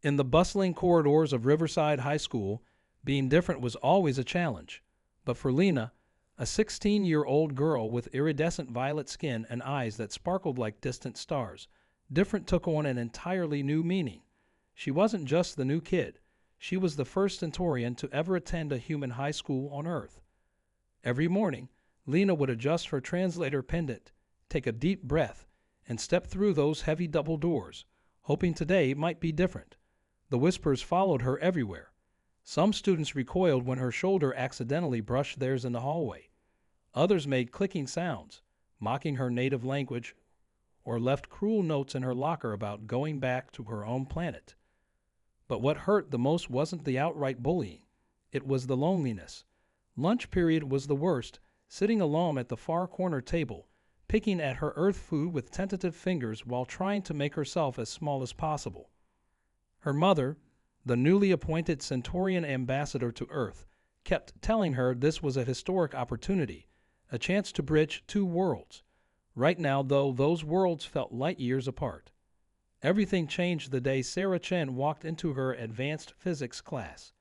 In the bustling corridors of Riverside High School, being different was always a challenge. But for Lena, a 16-year-old girl with iridescent violet skin and eyes that sparkled like distant stars, different took on an entirely new meaning. She wasn't just the new kid. She was the first Centaurian to ever attend a human high school on Earth. Every morning, Lena would adjust her translator pendant, take a deep breath, and step through those heavy double doors, hoping today might be different. The whispers followed her everywhere. Some students recoiled when her shoulder accidentally brushed theirs in the hallway. Others made clicking sounds, mocking her native language, or left cruel notes in her locker about going back to her own planet. But what hurt the most wasn't the outright bullying. It was the loneliness. Lunch period was the worst, sitting alone at the far corner table, picking at her Earth food with tentative fingers while trying to make herself as small as possible. Her mother, the newly appointed Centaurian ambassador to Earth, kept telling her this was a historic opportunity, a chance to bridge two worlds. Right now, though, those worlds felt light years apart. Everything changed the day Sarah Chen walked into her advanced physics class.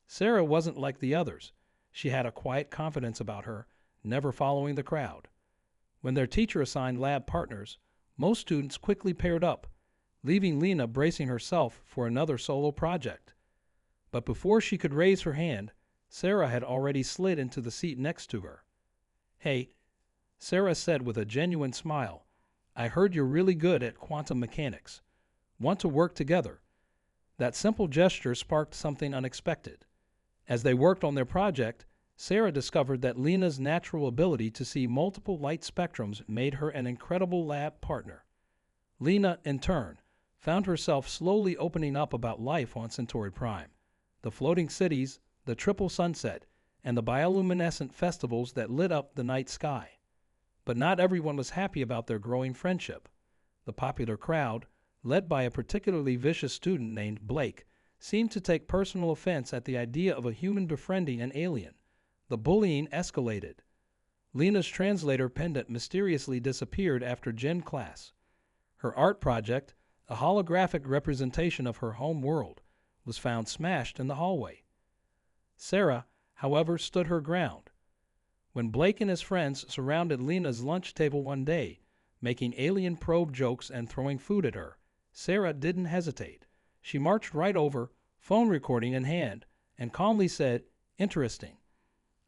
Sarah wasn't like the others. She had a quiet confidence about her, never following the crowd. When their teacher assigned lab partners, most students quickly paired up, leaving Lena bracing herself for another solo project. But before she could raise her hand, Sarah had already slid into the seat next to her. "Hey," Sarah said with a genuine smile, "I heard you're really good at quantum mechanics. Want to work together?" That simple gesture sparked something unexpected. As they worked on their project, Sarah discovered that Lena's natural ability to see multiple light spectrums made her an incredible lab partner. Lena, in turn, found herself slowly opening up about life on Centauri Prime, the floating cities, the triple sunset, and the bioluminescent festivals that lit up the night sky. But not everyone was happy about their growing friendship. The popular crowd, led by a particularly vicious student named Blake, seemed to take personal offense at the idea of a human befriending an alien. The bullying escalated. Lena's translator pendant mysteriously disappeared after gym class. Her art project, a holographic representation of her home world, was found smashed in the hallway. Sarah, however, stood her ground. When Blake and his friends surrounded Lena's lunch table one day, making alien probe jokes and throwing food at her, Sarah didn't hesitate. She marched right over, phone recording in hand, and calmly said, "Interesting.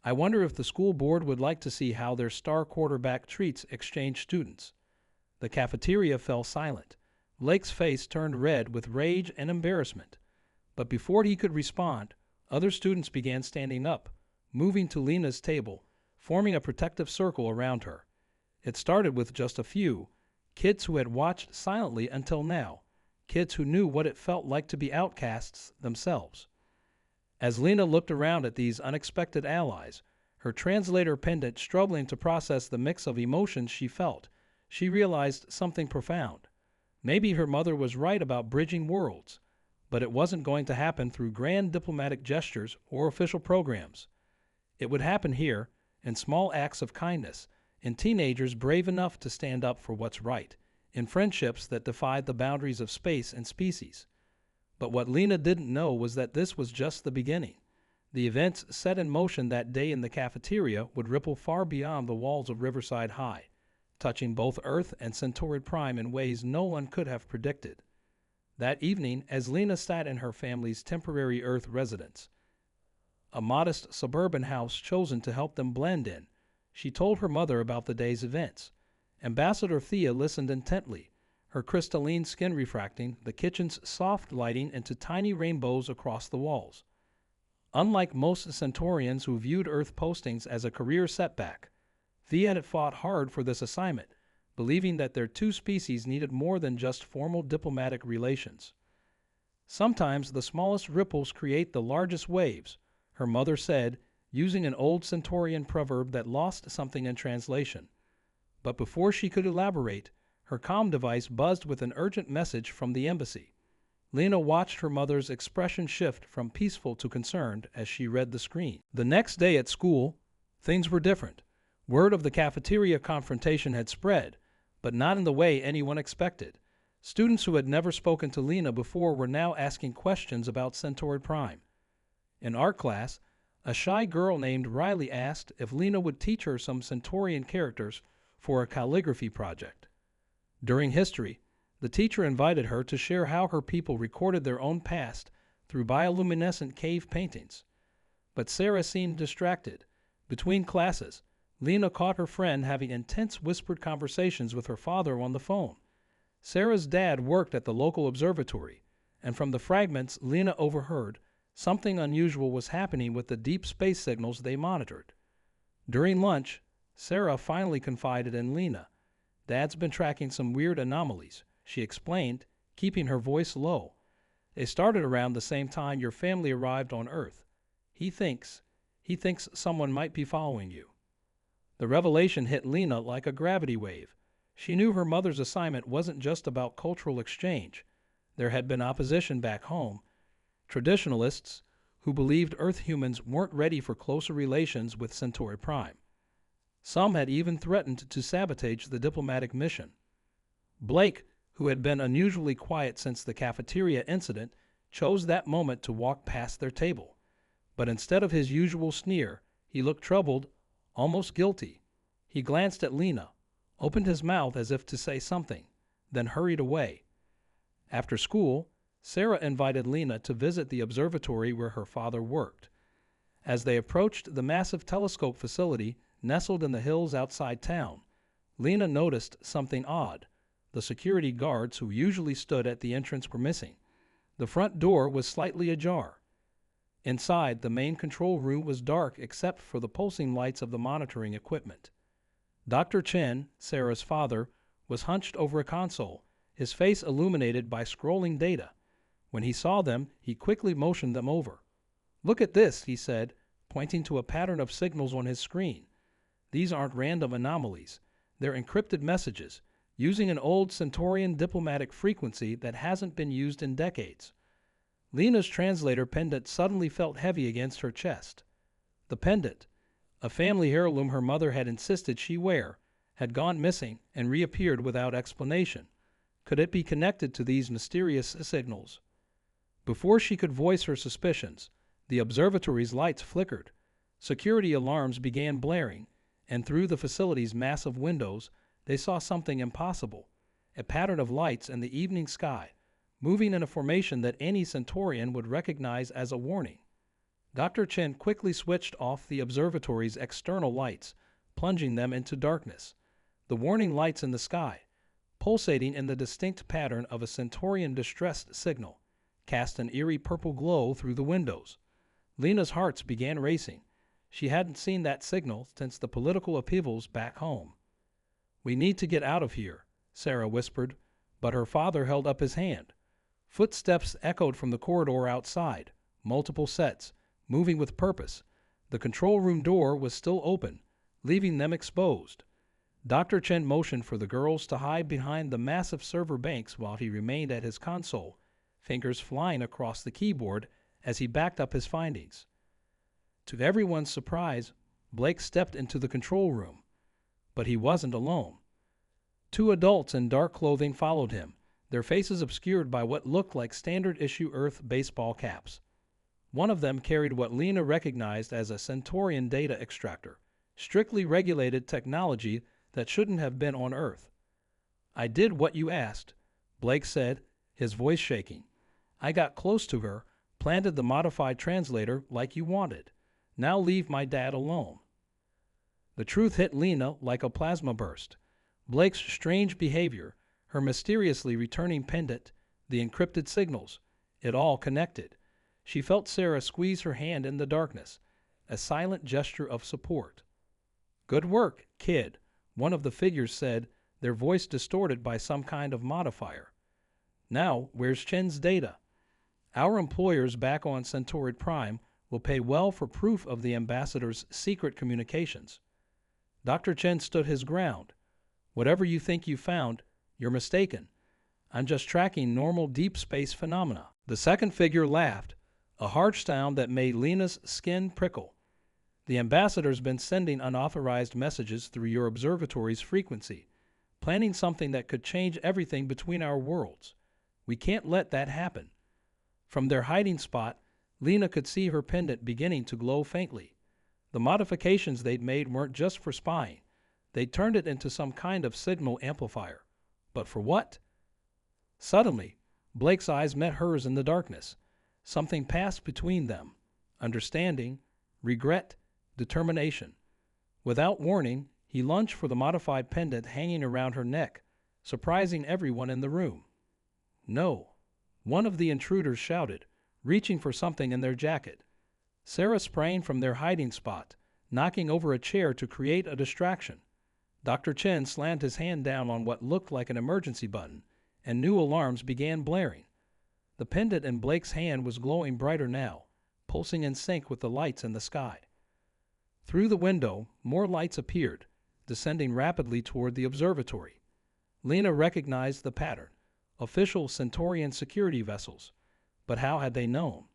I wonder if the school board would like to see how their star quarterback treats exchange students." The cafeteria fell silent. Blake's face turned red with rage and embarrassment. But before he could respond, other students began standing up, moving to Lena's table, forming a protective circle around her. It started with just a few, kids who had watched silently until now, kids who knew what it felt like to be outcasts themselves. As Lena looked around at these unexpected allies, her translator pendant struggling to process the mix of emotions she felt, she realized something profound. Maybe her mother was right about bridging worlds, but it wasn't going to happen through grand diplomatic gestures or official programs. It would happen here, in small acts of kindness, in teenagers brave enough to stand up for what's right, in friendships that defied the boundaries of space and species. But what Lena didn't know was that this was just the beginning. The events set in motion that day in the cafeteria would ripple far beyond the walls of Riverside High, touching both Earth and Centauri Prime in ways no one could have predicted. That evening, as Lena sat in her family's temporary Earth residence, a modest suburban house chosen to help them blend in, she told her mother about the day's events. Ambassador Thea listened intently, her crystalline skin refracting the kitchen's soft lighting into tiny rainbows across the walls. Unlike most Centaurians who viewed Earth postings as a career setback, Thea had fought hard for this assignment, believing that their two species needed more than just formal diplomatic relations. "Sometimes the smallest ripples create the largest waves," her mother said, using an old Centaurian proverb that lost something in translation. But before she could elaborate, her comm device buzzed with an urgent message from the embassy. Lena watched her mother's expression shift from peaceful to concerned as she read the screen. The next day at school, things were different. Word of the cafeteria confrontation had spread, but not in the way anyone expected. Students who had never spoken to Lena before were now asking questions about Centauri Prime. In art class, a shy girl named Riley asked if Lena would teach her some Centaurian characters for a calligraphy project. During history, the teacher invited her to share how her people recorded their own past through bioluminescent cave paintings. But Sarah seemed distracted. Between classes, Lena caught her friend having intense whispered conversations with her father on the phone. Sarah's dad worked at the local observatory, and from the fragments Lena overheard, something unusual was happening with the deep space signals they monitored. During lunch, Sarah finally confided in Lena. Dad's been tracking some weird anomalies, she explained, keeping her voice low. They started around the same time your family arrived on Earth. He thinks someone might be following you. The revelation hit Lena like a gravity wave. She knew her mother's assignment wasn't just about cultural exchange. There had been opposition back home. Traditionalists who believed Earth humans weren't ready for closer relations with Centauri Prime. Some had even threatened to sabotage the diplomatic mission. Blake, who had been unusually quiet since the cafeteria incident, chose that moment to walk past their table. But instead of his usual sneer, he looked troubled, almost guilty. He glanced at Lena, opened his mouth as if to say something, then hurried away. After school, Sarah invited Lena to visit the observatory where her father worked. As they approached the massive telescope facility nestled in the hills outside town, Lena noticed something odd. The security guards who usually stood at the entrance were missing. The front door was slightly ajar. Inside, the main control room was dark except for the pulsing lights of the monitoring equipment. Dr. Chen, Sarah's father, was hunched over a console, his face illuminated by scrolling data. When he saw them, he quickly motioned them over. "Look at this," he said, pointing to a pattern of signals on his screen. "These aren't random anomalies. They're encrypted messages, using an old Centaurian diplomatic frequency that hasn't been used in decades." Lena's translator pendant suddenly felt heavy against her chest. The pendant, a family heirloom her mother had insisted she wear, had gone missing and reappeared without explanation. Could it be connected to these mysterious signals? Before she could voice her suspicions, the observatory's lights flickered. Security alarms began blaring, and through the facility's massive windows, they saw something impossible, a pattern of lights in the evening sky, moving in a formation that any Centaurian would recognize as a warning. Dr. Chen quickly switched off the observatory's external lights, plunging them into darkness. The warning lights in the sky, pulsating in the distinct pattern of a Centaurian distress signal, cast an eerie purple glow through the windows. Lena's heart began racing. She hadn't seen that signal since the political upheavals back home. "We need to get out of here," Sarah whispered, but her father held up his hand. Footsteps echoed from the corridor outside, multiple sets, moving with purpose. The control room door was still open, leaving them exposed. Dr. Chen motioned for the girls to hide behind the massive server banks while he remained at his console, fingers flying across the keyboard as he backed up his findings. To everyone's surprise, Blake stepped into the control room. But he wasn't alone. Two adults in dark clothing followed him, their faces obscured by what looked like standard-issue Earth baseball caps. One of them carried what Lena recognized as a Centaurian data extractor, strictly regulated technology that shouldn't have been on Earth. "I did what you asked," Blake said, his voice shaking. "I got close to her, planted the modified translator like you wanted. Now leave my dad alone." The truth hit Lena like a plasma burst. Blake's strange behavior, her mysteriously returning pendant, the encrypted signals, it all connected. She felt Sarah squeeze her hand in the darkness, a silent gesture of support. "Good work, kid," one of the figures said, their voice distorted by some kind of modifier. "Now, where's Chen's data? Our employers back on Centauri Prime will pay well for proof of the ambassador's secret communications." Dr. Chen stood his ground. "Whatever you think you found, you're mistaken. I'm just tracking normal deep space phenomena." The second figure laughed, a harsh sound that made Lena's skin prickle. "The ambassador's been sending unauthorized messages through your observatory's frequency. planning something that could change everything between our worlds. We can't let that happen. From their hiding spot, Lena could see her pendant beginning to glow faintly. The modifications they'd made weren't just for spying. They'd turned it into some kind of signal amplifier. But for what? Suddenly, Blake's eyes met hers in the darkness. Something passed between them. Understanding, regret, determination. Without warning, he lunged for the modified pendant hanging around her neck, surprising everyone in the room. "No," one of the intruders shouted, reaching for something in their jacket. Sarah sprang from their hiding spot, knocking over a chair to create a distraction. Dr. Chen slammed his hand down on what looked like an emergency button, and new alarms began blaring. The pendant in Blake's hand was glowing brighter now, pulsing in sync with the lights in the sky. Through the window, more lights appeared, descending rapidly toward the observatory. Lena recognized the pattern: official Centaurian security vessels. But how had they known?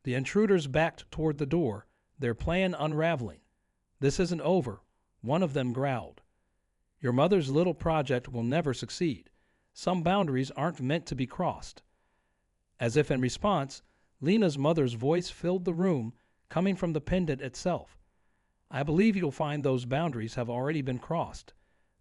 The intruders backed toward the door, their plan unraveling. "This isn't over," one of them growled. "Your mother's little project will never succeed. Some boundaries aren't meant to be crossed." As if in response, Lena's mother's voice filled the room, coming from the pendant itself. "I believe you'll find those boundaries have already been crossed."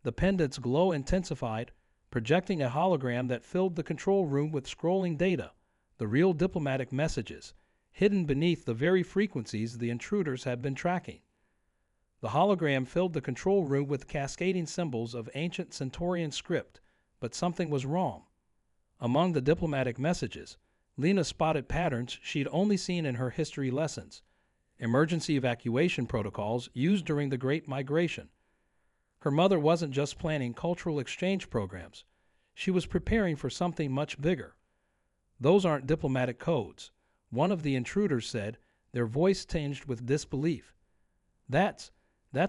The pendant's glow intensified, projecting a hologram that filled the control room with scrolling data, the real diplomatic messages, hidden beneath the very frequencies the intruders had been tracking. The hologram filled the control room with cascading symbols of ancient Centaurian script, but something was wrong. Among the diplomatic messages, Lena spotted patterns she'd only seen in her history lessons: emergency evacuation protocols used during the Great Migration. Her mother wasn't just planning cultural exchange programs. She was preparing for something much bigger. "Those aren't diplomatic codes," one of the intruders said, their voice tinged with disbelief. That's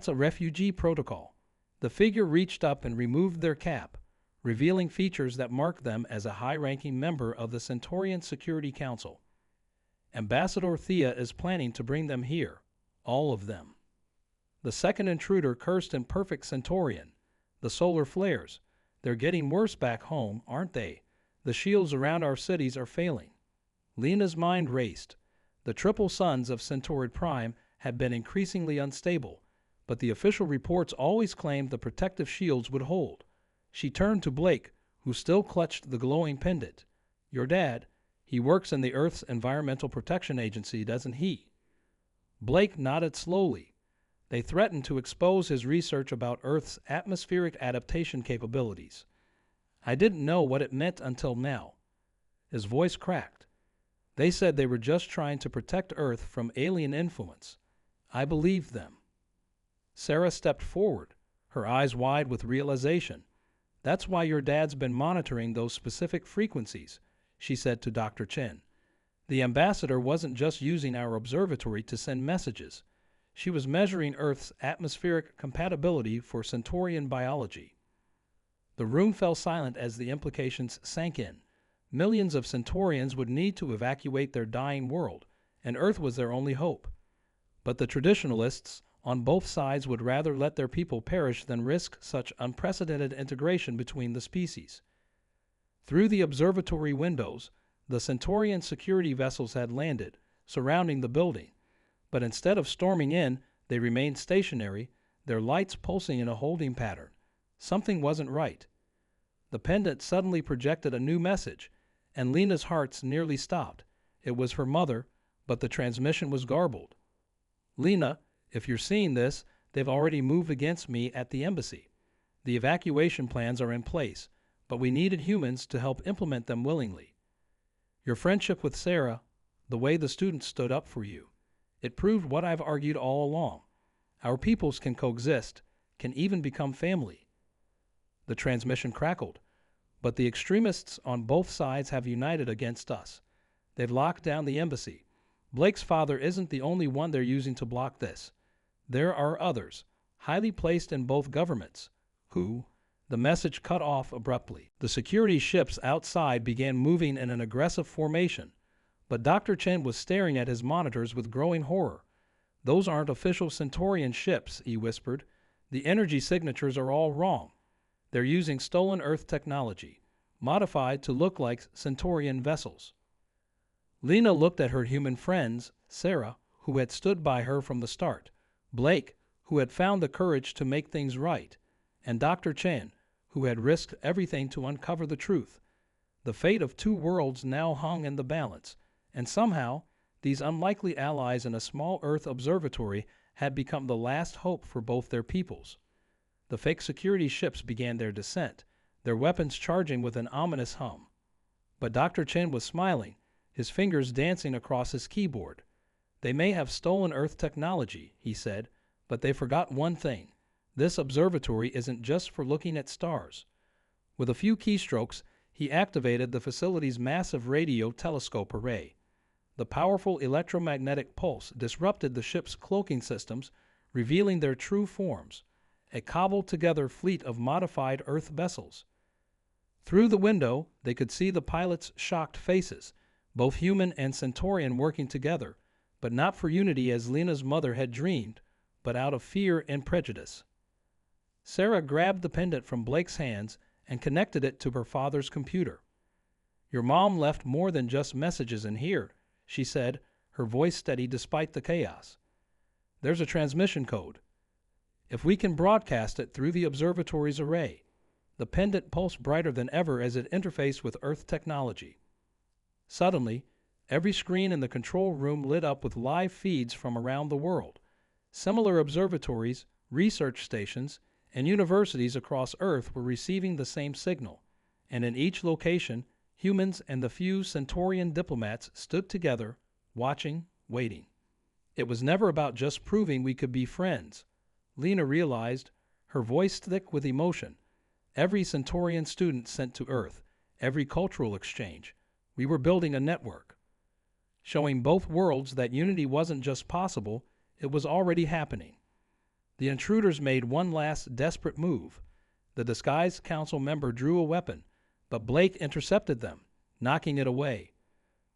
a refugee protocol." The figure reached up and removed their cap, revealing features that marked them as a high-ranking member of the Centaurian Security Council. "Ambassador Thea is planning to bring them here. All of them." The second intruder cursed in perfect Centaurian. "The solar flares. They're getting worse back home, aren't they? The shields around our cities are failing." Lena's mind raced. The triple suns of Centauri Prime had been increasingly unstable, but the official reports always claimed the protective shields would hold. She turned to Blake, who still clutched the glowing pendant. "Your dad, he works in the Earth's Environmental Protection Agency, doesn't he?" Blake nodded slowly. "They threatened to expose his research about Earth's atmospheric adaptation capabilities. I didn't know what it meant until now." His voice cracked. "They said they were just trying to protect Earth from alien influence. I believed them." Sarah stepped forward, her eyes wide with realization. "That's why your dad's been monitoring those specific frequencies," she said to Dr. Chen. "The ambassador wasn't just using our observatory to send messages. She was measuring Earth's atmospheric compatibility for Centaurian biology." The room fell silent as the implications sank in. Millions of Centaurians would need to evacuate their dying world, and Earth was their only hope. But the traditionalists on both sides would rather let their people perish than risk such unprecedented integration between the species. Through the observatory windows, the Centaurian security vessels had landed, surrounding the building. But instead of storming in, they remained stationary, their lights pulsing in a holding pattern. Something wasn't right. The pendant suddenly projected a new message, and Lena's heart nearly stopped. It was her mother, but the transmission was garbled. "Lena, if you're seeing this, they've already moved against me at the embassy. The evacuation plans are in place, but we needed humans to help implement them willingly. Your friendship with Sarah, the way the students stood up for you, it proved what I've argued all along. Our peoples can coexist, can even become family." The transmission crackled. "But the extremists on both sides have united against us. They've locked down the embassy. Blake's father isn't the only one they're using to block this. There are others, highly placed in both governments, who—" The message cut off abruptly. The security ships outside began moving in an aggressive formation, but Dr. Chen was staring at his monitors with growing horror. "Those aren't official Centaurian ships," he whispered. "The energy signatures are all wrong. They're using stolen Earth technology, modified to look like Centaurian vessels. Lena looked at her human friends, Sarah, who had stood by her from the start, Blake, who had found the courage to make things right, and Dr. Chen, who had risked everything to uncover the truth. The fate of two worlds now hung in the balance, and somehow these unlikely allies in a small Earth observatory had become the last hope for both their peoples. The fake security ships began their descent, their weapons charging with an ominous hum. But Dr. Chen was smiling, his fingers dancing across his keyboard. They may have stolen Earth technology, he said, but they forgot one thing. This observatory isn't just for looking at stars. With a few keystrokes, he activated the facility's massive radio telescope array. The powerful electromagnetic pulse disrupted the ship's cloaking systems, revealing their true forms, a cobbled-together fleet of modified Earth vessels. Through the window, they could see the pilots' shocked faces, both human and Centaurian working together, but not for unity as Lena's mother had dreamed, but out of fear and prejudice. Sarah grabbed the pendant from Blake's hands and connected it to her father's computer. "Your mom left more than just messages in here," she said, her voice steady despite the chaos. "There's a transmission code. If we can broadcast it through the observatory's array." The pendant pulsed brighter than ever as it interfaced with Earth technology. Suddenly, every screen in the control room lit up with live feeds from around the world. Similar observatories, research stations, and universities across Earth were receiving the same signal, and in each location, humans and the few Centaurian diplomats stood together, watching, waiting. It was never about just proving we could be friends. Lena realized, her voice thick with emotion. Every Centaurian student sent to Earth, every cultural exchange. We were building a network, showing both worlds that unity wasn't just possible, it was already happening. The intruders made one last desperate move. The disguised council member drew a weapon, but Blake intercepted them, knocking it away.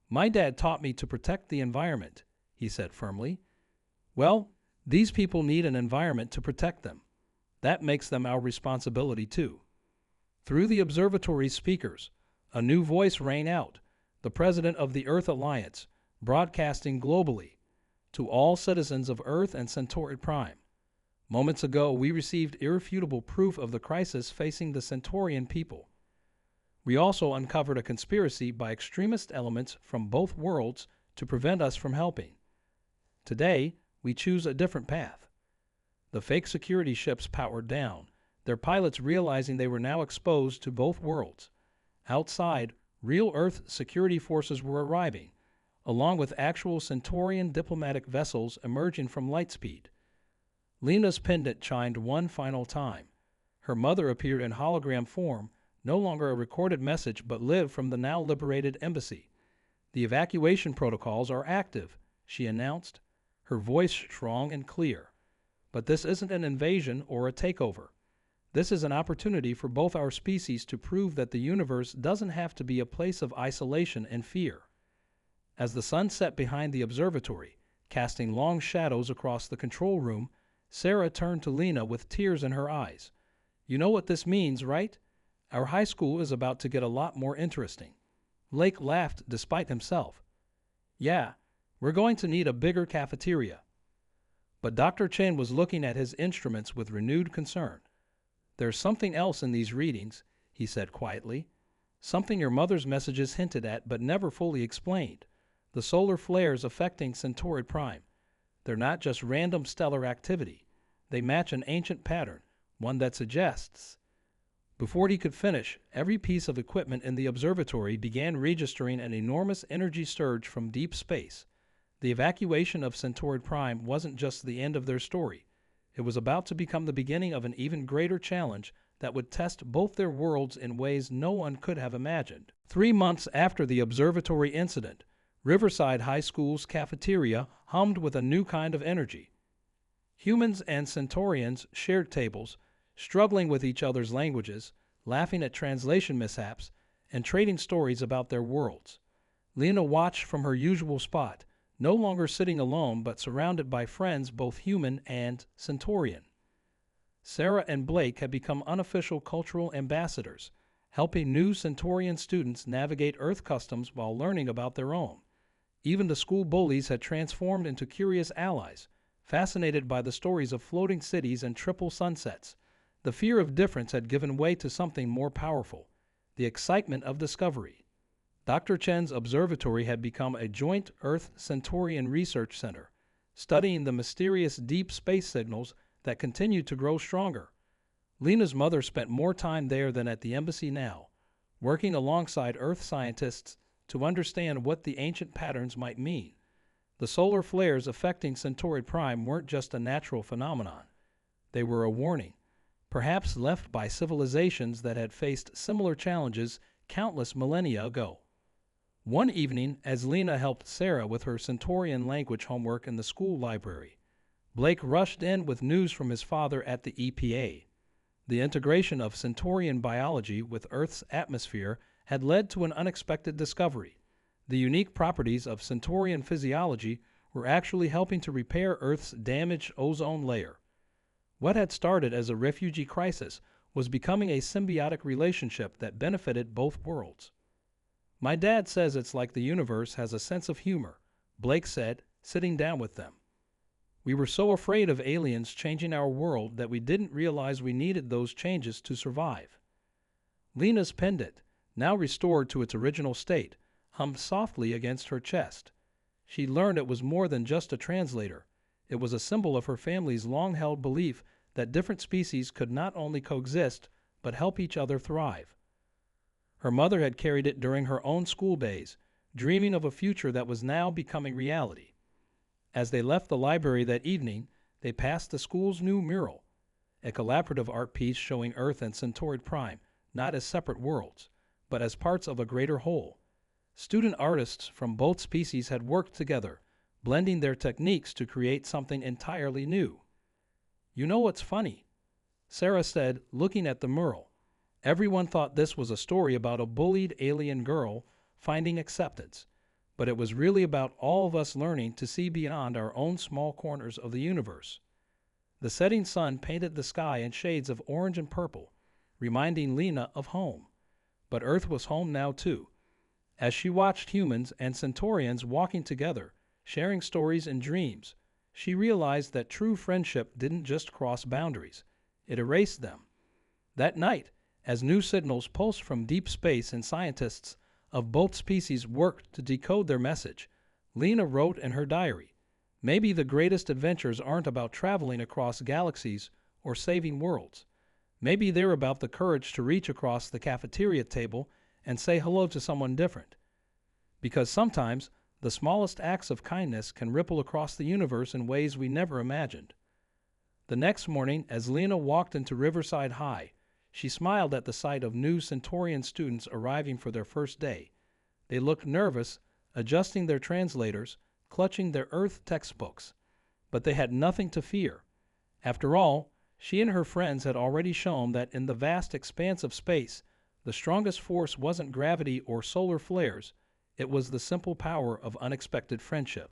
"My dad taught me to protect the environment," he said firmly. "Well, these people need an environment to protect them. That makes them our responsibility too." Through the observatory's speakers, a new voice rang out, the president of the Earth Alliance, broadcasting globally, "To all citizens of Earth and Centauri Prime. Moments ago, we received irrefutable proof of the crisis facing the Centaurian people. We also uncovered a conspiracy by extremist elements from both worlds to prevent us from helping. Today, we choose a different path." The fake security ships powered down, their pilots realizing they were now exposed to both worlds. Outside, real Earth security forces were arriving, along with actual Centaurian diplomatic vessels emerging from Lightspeed. Lena's pendant chimed one final time. Her mother appeared in hologram form, no longer a recorded message but lived from the now liberated embassy. "The evacuation protocols are active," she announced, her voice strong and clear. "But this isn't an invasion or a takeover. This is an opportunity for both our species to prove that the universe doesn't have to be a place of isolation and fear." As the sun set behind the observatory, casting long shadows across the control room, Sarah turned to Lena with tears in her eyes. "You know what this means, right? Our high school is about to get a lot more interesting." Blake laughed despite himself. "Yeah, we're going to need a bigger cafeteria." But Dr. Chen was looking at his instruments with renewed concern. "There's something else in these readings," he said quietly. "Something your mother's messages hinted at but never fully explained. The solar flares affecting Centauri Prime. They're not just random stellar activity. They match an ancient pattern, one that suggests—" Before he could finish, every piece of equipment in the observatory began registering an enormous energy surge from deep space. The evacuation of Centauri Prime wasn't just the end of their story. It was about to become the beginning of an even greater challenge that would test both their worlds in ways no one could have imagined. 3 months after the observatory incident, Riverside High School's cafeteria hummed with a new kind of energy. Humans and Centaurians shared tables, struggling with each other's languages, laughing at translation mishaps, and trading stories about their worlds. Lena watched from her usual spot, no longer sitting alone but surrounded by friends both human and Centaurian. Sarah and Blake had become unofficial cultural ambassadors, helping new Centaurian students navigate Earth customs while learning about their own. Even the school bullies had transformed into curious allies, fascinated by the stories of floating cities and triple sunsets. The fear of difference had given way to something more powerful, the excitement of discovery. Dr. Chen's observatory had become a joint Earth-Centaurian research center, studying the mysterious deep space signals that continued to grow stronger. Lena's mother spent more time there than at the embassy now, working alongside Earth scientists to understand what the ancient patterns might mean. The solar flares affecting Centauri Prime weren't just a natural phenomenon. They were a warning, perhaps left by civilizations that had faced similar challenges countless millennia ago. One evening, as Lena helped Sarah with her Centaurian language homework in the school library, Blake rushed in with news from his father at the EPA. The integration of Centaurian biology with Earth's atmosphere had led to an unexpected discovery. The unique properties of Centaurian physiology were actually helping to repair Earth's damaged ozone layer. What had started as a refugee crisis was becoming a symbiotic relationship that benefited both worlds. "My dad says it's like the universe has a sense of humor," Blake said, sitting down with them. "We were so afraid of aliens changing our world that we didn't realize we needed those changes to survive." Lena's pendant, now restored to its original state, hummed softly against her chest. She learned it was more than just a translator. It was a symbol of her family's long-held belief that different species could not only coexist, but help each other thrive. Her mother had carried it during her own school days, dreaming of a future that was now becoming reality. As they left the library that evening, they passed the school's new mural, a collaborative art piece showing Earth and Centauri Prime not as separate worlds, but as parts of a greater whole. Student artists from both species had worked together, blending their techniques to create something entirely new. "You know what's funny?" Sarah said, looking at the mural. "Everyone thought this was a story about a bullied alien girl finding acceptance, but it was really about all of us learning to see beyond our own small corners of the universe." The setting sun painted the sky in shades of orange and purple, reminding Lena of home. But Earth was home now too. As she watched humans and Centaurians walking together, sharing stories and dreams, she realized that true friendship didn't just cross boundaries, it erased them. That night, as new signals pulsed from deep space and scientists of both species worked to decode their message, Lena wrote in her diary, "Maybe the greatest adventures aren't about traveling across galaxies or saving worlds. Maybe they're about the courage to reach across the cafeteria table and say hello to someone different. Because sometimes the smallest acts of kindness can ripple across the universe in ways we never imagined." The next morning, as Lena walked into Riverside High, she smiled at the sight of new Centaurian students arriving for their first day. They looked nervous, adjusting their translators, clutching their Earth textbooks. But they had nothing to fear. After all, she and her friends had already shown that in the vast expanse of space, the strongest force wasn't gravity or solar flares, it was the simple power of unexpected friendship.